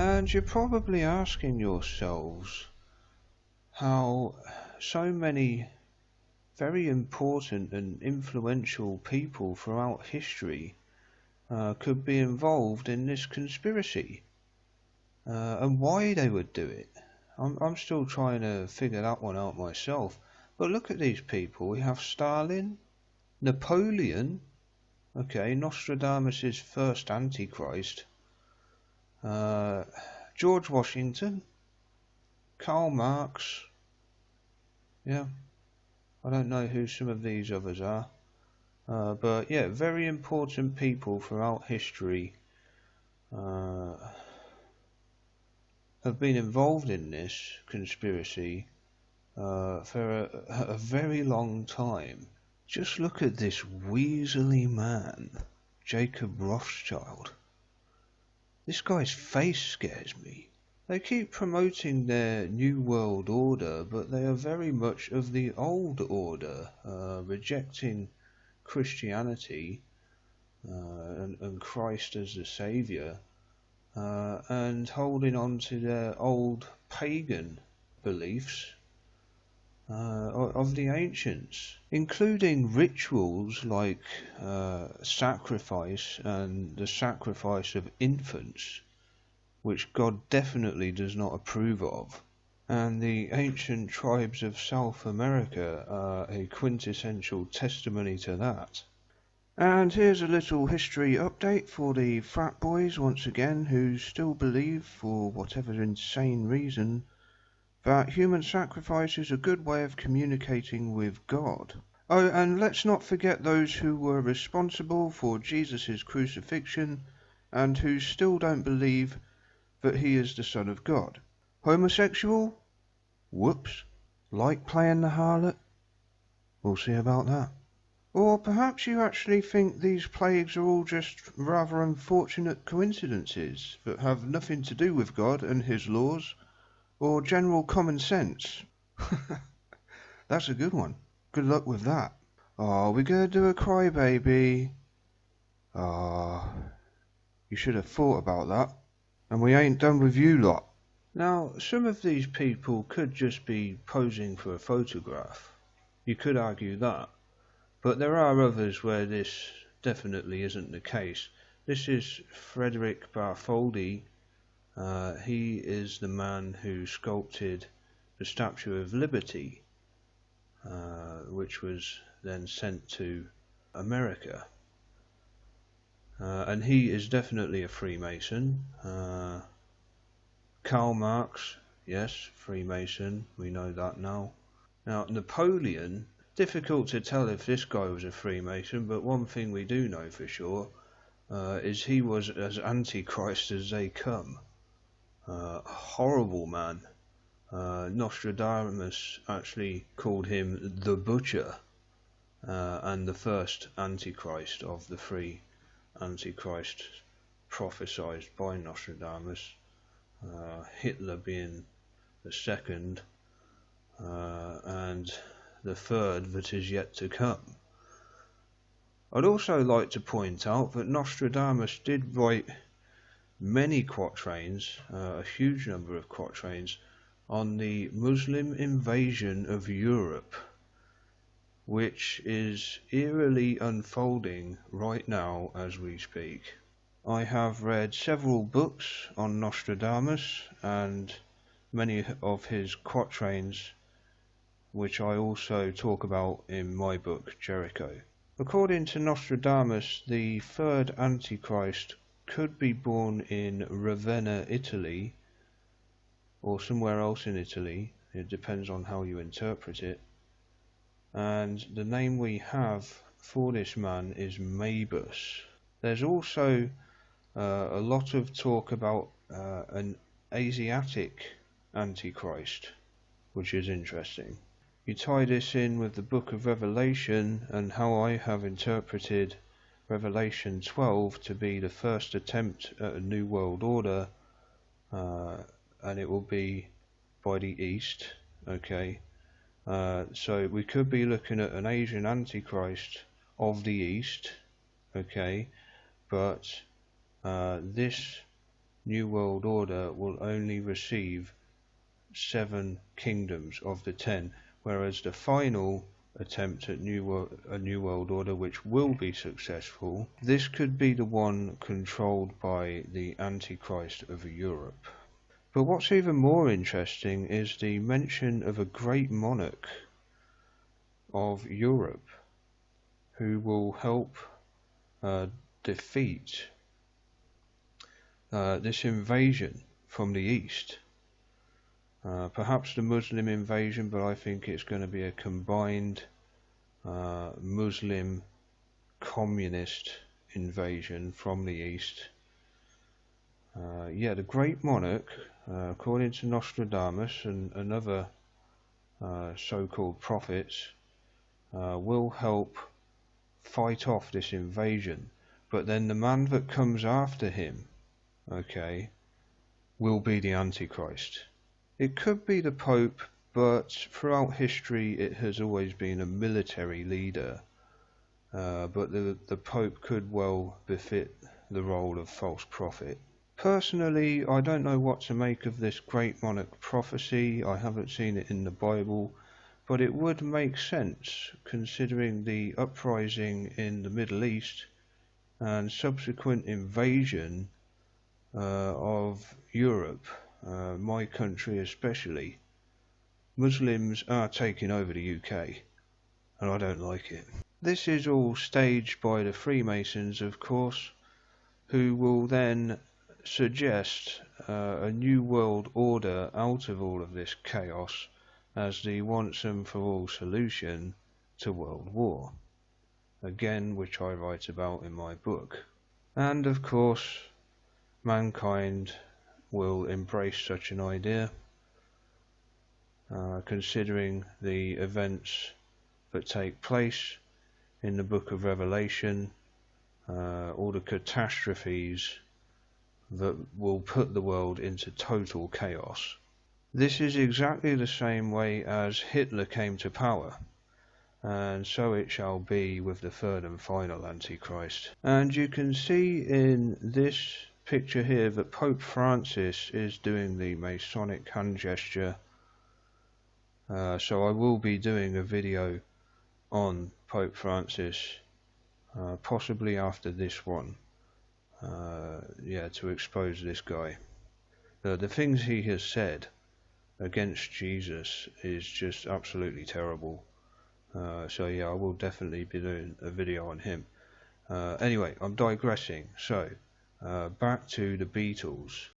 And you're probably asking yourselves how so many very important and influential people throughout history could be involved in this conspiracy, and why they would do it. I'm still trying to figure that one out myself. But look at these people. We have Stalin, Napoleon, okay, Nostradamus' first Antichrist, George Washington, Karl Marx. Yeah, I don't know who some of these others are, but yeah, very important people throughout history have been involved in this conspiracy for a very long time. Just look at this weaselly man, Jacob Rothschild. This guy's face scares me. They keep promoting their New World Order, but they are very much of the old order, rejecting Christianity and Christ as the Saviour, and holding on to their old pagan beliefs of the ancients, including rituals like sacrifice and the sacrifice of infants, which God definitely does not approve of. And the ancient tribes of South America are a quintessential testimony to that. And here's a little history update for the frat boys once again, who still believe, for whatever insane reason, that human sacrifice is a good way of communicating with God. Oh, and let's not forget those who were responsible for Jesus' crucifixion and who still don't believe that he is the Son of God. Homosexual? Whoops. Like playing the harlot? We'll see about that. Or perhaps you actually think these plagues are all just rather unfortunate coincidences that have nothing to do with God and his laws, or general common sense. That's a good one. Good luck with that. Oh, we're gonna do a crybaby. Ah, you should have thought about that. And we ain't done with you lot. Now, some of these people could just be posing for a photograph. You could argue that. But there are others where this definitely isn't the case. This is Frederick Bartholdi. He is the man who sculpted the Statue of Liberty, which was then sent to America. And he is definitely a Freemason. Karl Marx, yes, Freemason, we know that now. Now, Napoleon, difficult to tell if this guy was a Freemason, but one thing we do know for sure is he was as Antichrist as they come. Horrible man. Nostradamus actually called him the Butcher, and the first Antichrist of the three Antichrists prophesied by Nostradamus, Hitler being the second, and the third that is yet to come. I'd also like to point out that Nostradamus did write many quatrains, a huge number of quatrains, on the Muslim invasion of Europe, which is eerily unfolding right now as we speak. I have read several books on Nostradamus and many of his quatrains, which I also talk about in my book Jericho. According to Nostradamus, the third Antichrist could be born in Ravenna, Italy, or somewhere else in Italy. It depends on how you interpret it. And the name we have for this man is Mabus. There's also a lot of talk about an Asiatic Antichrist, which is interesting. You tie this in with the book of Revelation and how I have interpreted Revelation 12 to be the first attempt at a new world order, and it will be by the East, okay? So we could be looking at an Asian Antichrist of the East, okay? But this New World Order will only receive 7 kingdoms of the 10, whereas the final attempt at a New World Order, which will be successful, this could be the one controlled by the Antichrist of Europe. But what's even more interesting is the mention of a great monarch of Europe who will help defeat this invasion from the east. Perhaps the Muslim invasion, but I think it's going to be a combined Muslim communist invasion from the east. Yeah, the great monarch, according to Nostradamus and other so-called prophets, will help fight off this invasion. But then the man that comes after him, okay, will be the Antichrist. It could be the Pope, but throughout history it has always been a military leader. But the Pope could well befit the role of false prophet. Personally, I don't know what to make of this great monarch prophecy. I haven't seen it in the Bible, but it would make sense considering the uprising in the Middle East and subsequent invasion of Europe, my country especially. Muslims are taking over the UK, and I don't like it. This is all staged by the Freemasons, of course, who will then suggest a new world order out of all of this chaos as the once and for all solution to world war, again which I write about in my book. And of course mankind will embrace such an idea, considering the events that take place in the book of Revelation, all the catastrophes that will put the world into total chaos. This is exactly the same way as Hitler came to power, and so it shall be with the third and final Antichrist. And you can see in this picture here that Pope Francis is doing the Masonic hand gesture, so I will be doing a video on Pope Francis, possibly after this one. Yeah, to expose this guy. The things he has said against Jesus is just absolutely terrible. So yeah, I will definitely be doing a video on him. Anyway, I'm digressing. So back to the Beatles.